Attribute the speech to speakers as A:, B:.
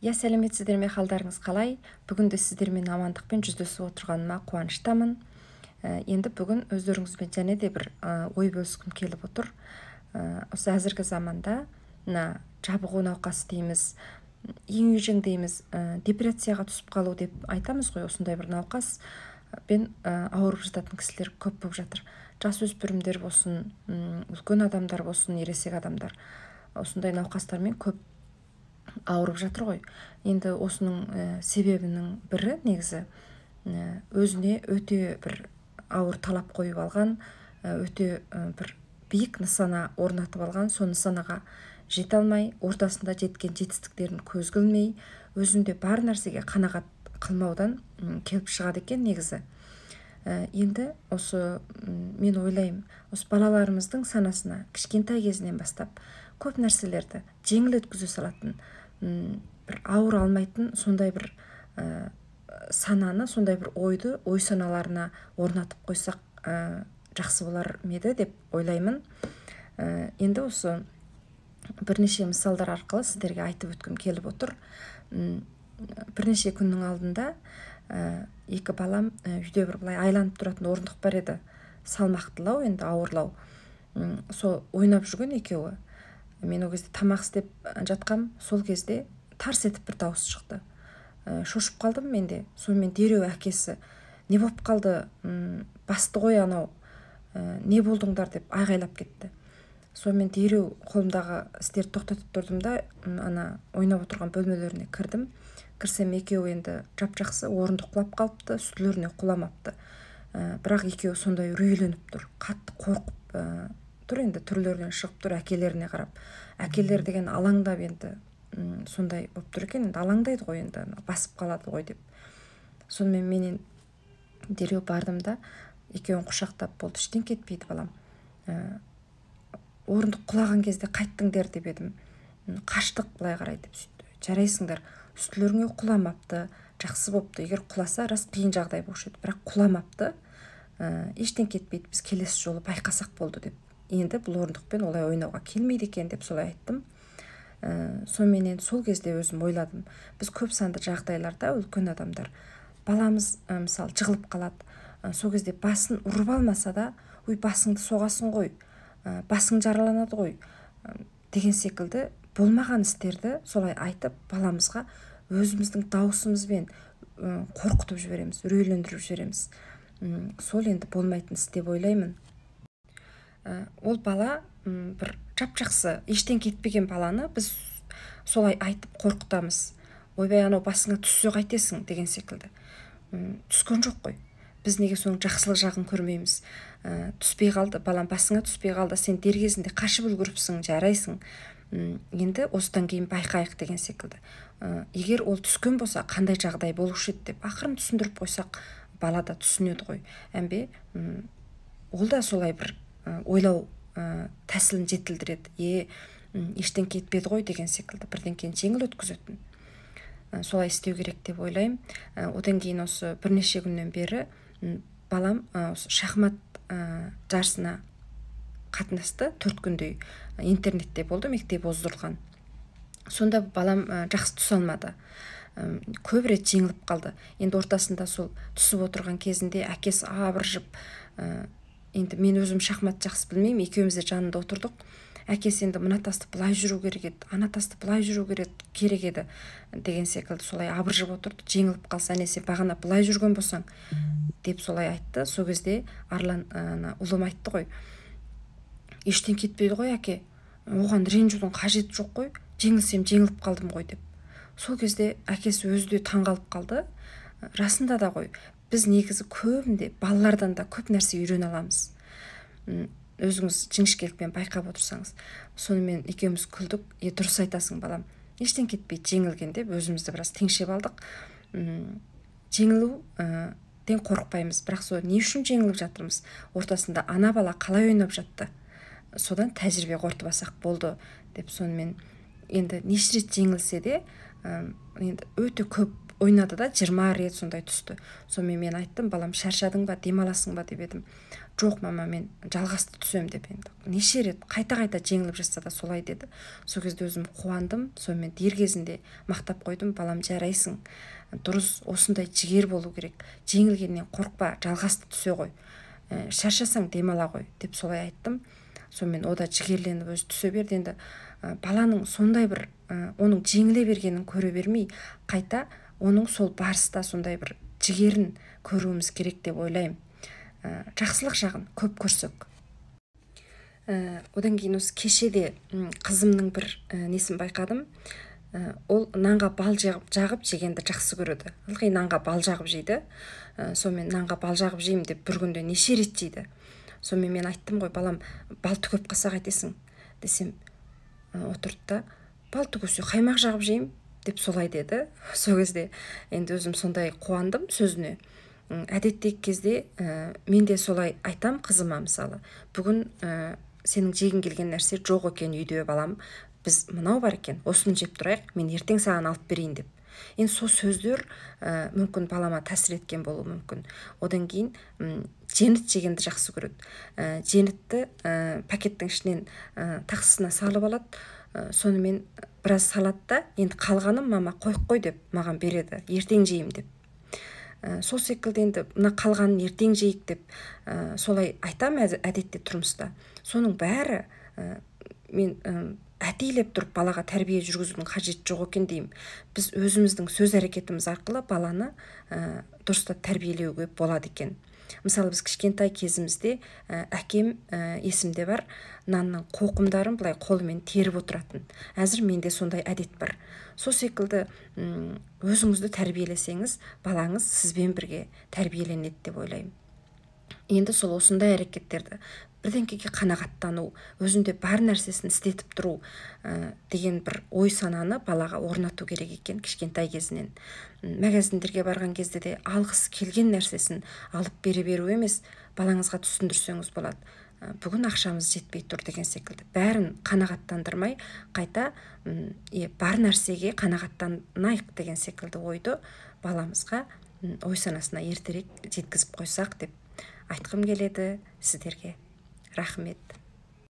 A: Сәлеметсіздер ме, қалдарыңыз қалай? Бүгін де сіздермен амандықпен жүздесіп отырғаныма қуаныштамын. Енді бүгін өздеріңізбен және де бір ой бөліскім келіп отыр. Осы әзіргі заманда жабығу науқасы дейміз, ең үйжең дейміз, депрессияға түсіп қалу деп айтамыз ғой. Осындай бір науқас пен ауырып жататын кісілер көп болып жатыр. Жасөспірімдер болсын, үлкен адамдар болсын, ересек адамдар осындай науқастармен көп ауырып жатыр ғой. Енді осының себебінің бірі негізі өзіне өте бір ауыр талап қойып алған, өте бір биік нысана орнатып алған, сол нысанаға жете алмай, ортасында жеткен жетістіктерін көзге ілмей, өзінде бар нәрсеге қанағат қылмаудан келіп шығады екен негізі. Енді осы мен ойлаймын, осы балаларымыздың санасына кішкентай кезінен бастап көп нәрселерді жеңіл өткізе салатын, бір ауыр алмайтын сондай бір сананы, сондай бір ойды ой саналарына орнатып қойсақ жақсы болар еді деп ойлаймын. Енді осы бірнеше мысалдар арқылы сіздерге айтып өткім келіп отыр. Бірнеше күннің алдында екі балам үйде бір былай айланып тұратын орындық бар еді, салмақтылау, енді ауырлау. Сол ойнап жүрген екеуі. Мен ол кезде тамақ істеп жатқам, сол кезде тарс етіп бір дауыс шықты. Шошып қалдым мен де. Сонымен дереу әкесі: "Не болып қалды? Басты ғой анау. Не болдыңдар?" деп айғайлап кетті. Сонымен дереу қолымдағы істерді тоқтатып тұрдым да, ана ойнап отырған бөлмелеріне кірдім. Кірсем екеуі енді жап-жақсы, орындық құлап қалыпты, үстілеріне құламапты. Бірақ екеуі сондай үрейленіп тұр, қатты қорқып тұр, енді түрлерінен шығып тұр әкелеріне қарап. Әкелер деген алаңдап енді сондай болып тұр екен, енді алаңдайды ғой, енді басып қалады ғой деп. Сонымен мен дереу бардым да екеуін құшақтап: "Болды, іштен кетпейді балам. Орындық құлаған кезде қайттыңдар" деп едім. "Қаштық былай қарай" деп сөйтті. "Жарайсыңдар, үстілеріңе құламапты, жақсы бопты. Егер құласа рас қиын жағдай болушы еді, бірақ құламапты. Ештен кетпейді, біз келесі жолы байқасақ болды" деп. Енді бұл орындықпен олай ойнауға келмейді екен деп солай айттым. Сонымен сол кезде өзім ойладым, біз көп санды жағдайларда үлкен адамдар, баламыз мысалы жығылып қалады, сол кезде басын ұрып алмаса да, "Ой, басыңды соғасың ғой, басың жараланады ғой" деген секілді болмаған істерді солай айтып, баламызға өзіміздің даусымызбен қорқытып жібереміз, үрейлендіріп жібереміз. Сол енді болмайтын іс деп ойлаймын. Ол бала бір жап-жақсы, ештен кетпеген баланы біз солай айтып қорқытамыз. "Ойбай, анау басыңа түссе қайтесің" деген секілді. Түскен жоқ қой. Біз неге соның жақсылық жағын көрмейміз? Түспей қалды, балам басыңа түспей қалды, сен дер кезінде қашып үлгіріпсің, жарайсың. Енді осыдан кейін байқайық деген секілді. Егер ол түскен болса, қандай жағдай болушы еді деп ақырын түсіндіріп қойсақ, бала да түсінеді ғой. Әмбе ол да солай бір ойлау тәсілін жетілдіреді. Ештен кетпеді ғой деген секілді бірден кейін жеңіл өткізетін. Солай істеу керек деп ойлаймын. Одан кейін осы бірнеше күннен бері балам осы шахмат жарысына қатынасты, 4 күндей интернетте болды, мектеп оздырылған. Сонда балам жақсы түс алмады. Көп рет жеңіліп қалды. Енді ортасында сол түсіп отырған кезінде әкесі абыржып, енді мен өзім шахмат жақсы білмеймін, екеуміз де жанында отырдық. Әкесі енді мына тасты былай жүру керек еді, ана тасты былай жүру керек еді деген секілді солай абыржып отырды. Жеңіліп қалса, "Не, сен бағана былай жүрген болсаң" деп солай айтты. Сол кезде Арлан ұлым айтты ғой: "Ештен кетпейді ғой әке, оған ренжудің қажеті жоқ қой, жеңілсем жеңіліп қалдым ғой" деп. Сол кезде әкесі өзі де таңғалып қалды. Расында да ғой, біз негізі көбінде балалардан да көп нәрсе үйрене аламыз. Өзіңіз жіңішкелікпен байқап отырсаңыз. Сонымен екеуміз күлдік. "Дұрыс айтасың балам, ештен кетпейді жеңілген" деп өзімізді біраз теңшеп алдық. Жеңілуден қорықпаймыз, бірақ сол не үшін жеңіліп жатырмыз? Ортасында ана бала қалай ойнап жатты? Содан тәжірибе қорытып алсақ болды деп. Сонымен енді неше рет жеңілсе де, енді өте көп ойнады да 20 рет сондай түсті. Сонымен мен айттым, балам шаршадың ба, демаласың ба деп едім. Жоқ мама, мен жалғасты түсем деп. Енді неше рет қайта жеңіліп жатса да солай деді. Сол кезде өзім қуандым. Сонымен дер кезінде мақтап қойдым, балам жарайсың, дұрыс, осындай жігер болу керек, жеңілгеннен қорықпа, жалғасты түсе ғой, шаршасаң демала ғой деп солай айттым. Сонымен ода жігерленіп өзі түсе берді. Енді баланың сондай бір оның жеңіле бергенін көре бермей, қайта оның сол барыста сондай бір жігерін көруіміз керек деп ойлаймын. Жақсылық жағын көп көрсек. Одан кейін осы кешеде қызымның бір несін байқадым. Ол нанға бал жағып жегенді жақсы көреді. Ылғи нанға бал жағып жейді. Сонымен нанға бал жағып жеймін деп бір күнде неше рет жейді. Сонымен мен айттым ғой, балам, бал түгеп қалса қайтесің десем, отырды да, бал түгесе қаймақ жағып жеймін деп солай деді. Сол кезде енді өзім сондай қуандым сөзіне. Әдеттегі кезде мен де солай айтам қызыма, мысалы, бүгін сенің жегің келген нәрсе жоқ екен үйде балам, біз мынау бар екен, осыны жеп тұрайық, мен ертең саған алып берейін деп. Енді сол сөздер мүмкін балама тәсір еткен болуы мүмкін. Одан кейін жеміт жегенді жақсы көреді. Жемітті пакеттің ішінен тақсысына салып алады. Сонымен біраз салады да, енді қалғанын мама қойып қой деп маған береді, ертең жеймін деп. Сол секілді енді мына қалғанын ертең жейік деп солай айтам әдетте тұрмыста. Соның бәрі мен әтейлеп тұрып балаға тәрбие жүргізудің қажеті жоқ екен деймін. Біз өзіміздің сөз әрекетіміз арқылы баланы дұрыстап тәрбиелеуге болады екен. Мысалы, біз кішкентай кезімізде әкем есімде бар, нанның қоқымдарын былай қолымен теріп отыратын. Әзір менде сондай әдет бар. Сол секілді өзіңізді тәрбиелесеңіз, балаңыз сізбен бірге тәрбиеленеді деп ойлаймын. Енді сол осындай әрекеттерді бірдеңкеге қанағаттану, өзінде бар нәрсесін істетіп тұру деген бір ой сананы балаға орнату керек екен кішкентай кезінен. Магазиндерге барған кезде де алғысы келген нәрсесін алып бере беру емес, балаңызға түсіндірсеңіз болады. Бүгін ақшамыз жетпей тұр деген секілді. Бәрін қанағаттандырмай, қайта бар нәрсеге қанағаттанайық деген секілді ойды баламызға ой санасына ертерек жеткізіп қойсақ деп айтқым келеді сіздерге. Рахмет.